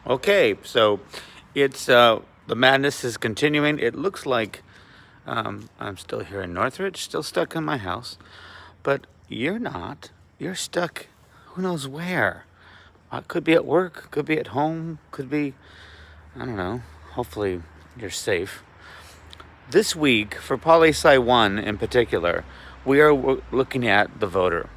Okay, so it's the madness is continuing. It looks like I'm still here in Northridge, still stuck in my house, but you're not. You're stuck who knows where. Could be at work, could be at home, could be, I don't know. Hopefully you're safe. This week, for Poli Sci 1 in particular, we are looking at the voter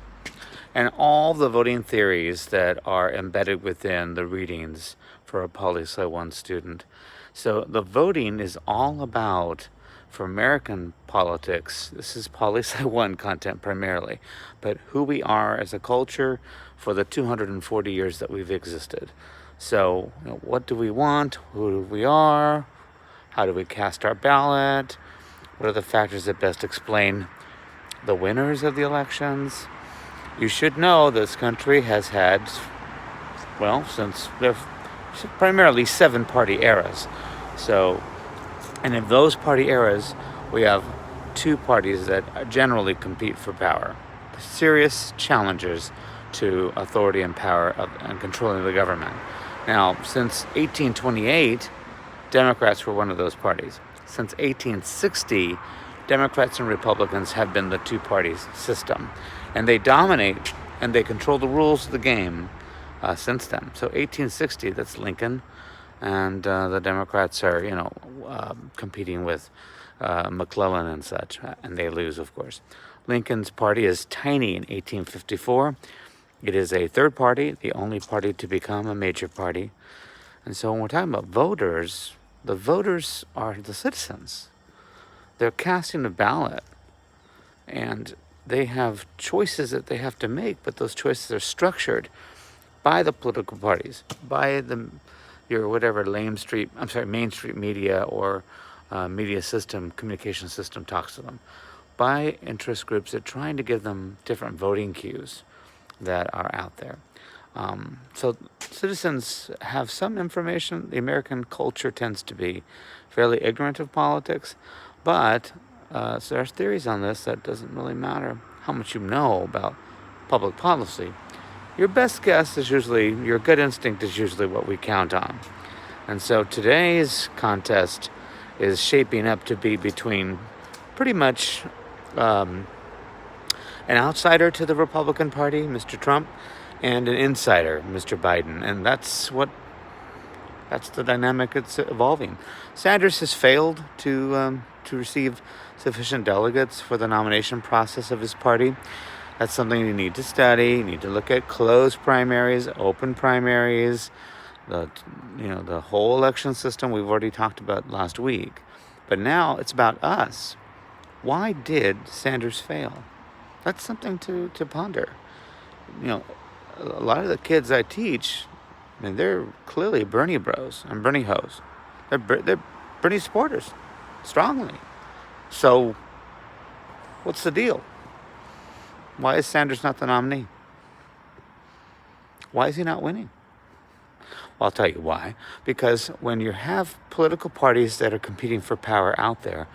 and all the voting theories that are embedded within the readings for a Poli Sci 1 student. So the voting is all about, for American politics, this is Poli Sci 1 content primarily, but who we are as a culture for the 240 years that we've existed. So, what do we want? Who we are? How do we cast our ballot? What are the factors that best explain the winners of the elections? You should know this country has had, well, since they're primarily 7-party eras. So, and in those party eras, we have 2 parties that generally compete for power. Serious challengers to authority and power and controlling the government. Now, since 1828, Democrats were one of those parties. Since 1860, Democrats and Republicans have been the 2-party system. And they dominate and they control the rules of the game since then. So 1860, that's Lincoln. And the Democrats are, competing with McClellan and such. And they lose, of course. Lincoln's party is tiny in 1854. It is a 3rd party, the only party to become a major party. And so when we're talking about voters, the voters are the citizens. They're casting a ballot, and they have choices that they have to make, but those choices are structured by the political parties, by your whatever Main Street media or media system, communication system talks to them, by interest groups that are trying to give them different voting cues that are out there. So citizens have some information. The American culture tends to be fairly ignorant of politics, but so there's theories on this that doesn't really matter how much you know about public policy. Your best guess is usually, your gut instinct is usually what we count on. And so today's contest is shaping up to be between pretty much an outsider to the Republican Party, Mr. Trump, and an insider, Mr. Biden. And that's the dynamic that's evolving. Sanders has failed to receive sufficient delegates for the nomination process of his party. That's something you need to study. You need to look at closed primaries, open primaries, the whole election system we've already talked about last week. But now it's about us. Why did Sanders fail? That's something to ponder. A lot of the kids I teach, they're clearly Bernie bros and Bernie hoes. They're Bernie supporters, strongly. So, what's the deal? Why is Sanders not the nominee? Why is he not winning? Well, I'll tell you why. Because when you have political parties that are competing for power out there,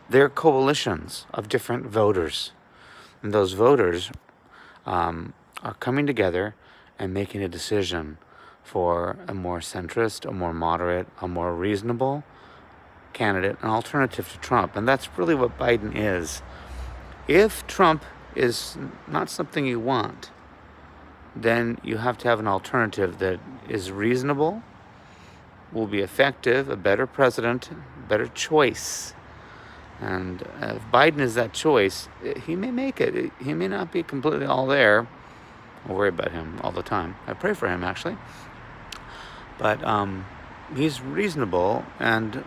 they're coalitions of different voters. And those voters are coming together and making a decision for a more centrist, a more moderate, a more reasonable candidate, an alternative to Trump. And that's really what Biden is. If Trump is not something you want, then you have to have an alternative that is reasonable, will be effective, a better president, better choice. And if Biden is that choice, he may make it. He may not be completely all there. I worry about him all the time. I pray for him, actually. But he's reasonable, and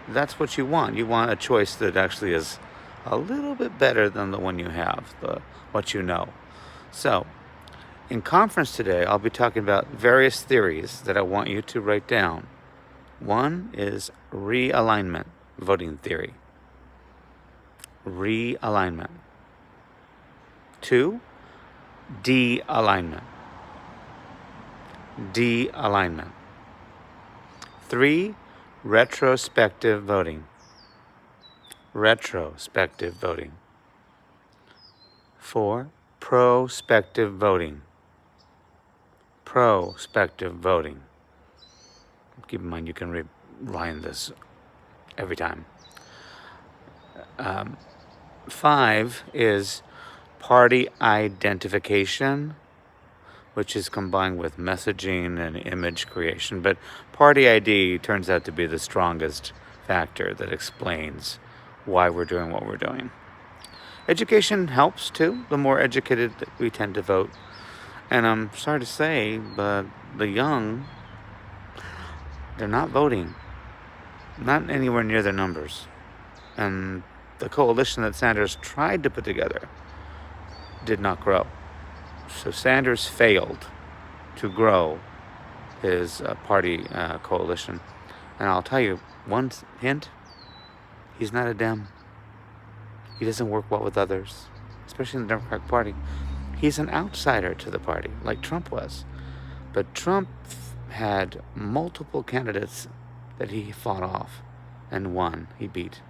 that's what you want. You want a choice that actually is a little bit better than the one you have, what you know. So, in conference today, I'll be talking about various theories that I want you to write down. One is realignment voting theory. Realignment. 2, de-alignment. De-alignment. 3, retrospective voting. Retrospective voting. 4, prospective voting. Prospective voting. Keep in mind you can rewind this every time. 5 is party identification, which is combined with messaging and image creation. But party ID turns out to be the strongest factor that explains why we're doing what we're doing. Education helps too. The more educated we tend to vote. And I'm sorry to say, but the young, they're not voting. Not anywhere near their numbers. And the coalition that Sanders tried to put together did not grow. So Sanders failed to grow his party coalition. And I'll tell you one hint, he's not a Dem. He doesn't work well with others, especially in the Democratic Party. He's an outsider to the party, like Trump was. But Trump had multiple candidates that he fought off and won. He beat.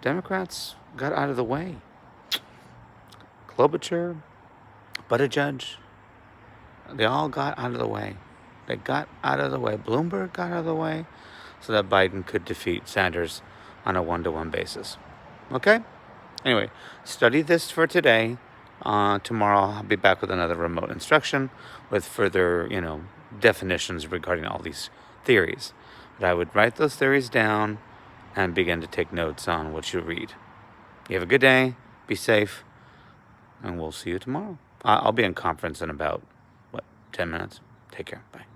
Democrats got out of the way. Klobuchar, Buttigieg, they all got out of the way. They got out of the way. Bloomberg got out of the way so that Biden could defeat Sanders on a 1-to-1 basis. Okay? Anyway, study this for today. Tomorrow I'll be back with another remote instruction with further, definitions regarding all these theories. But I would write those theories down and begin to take notes on what you read. You have a good day. Be safe. And we'll see you tomorrow. I'll be in conference in about, 10 minutes. Take care. Bye.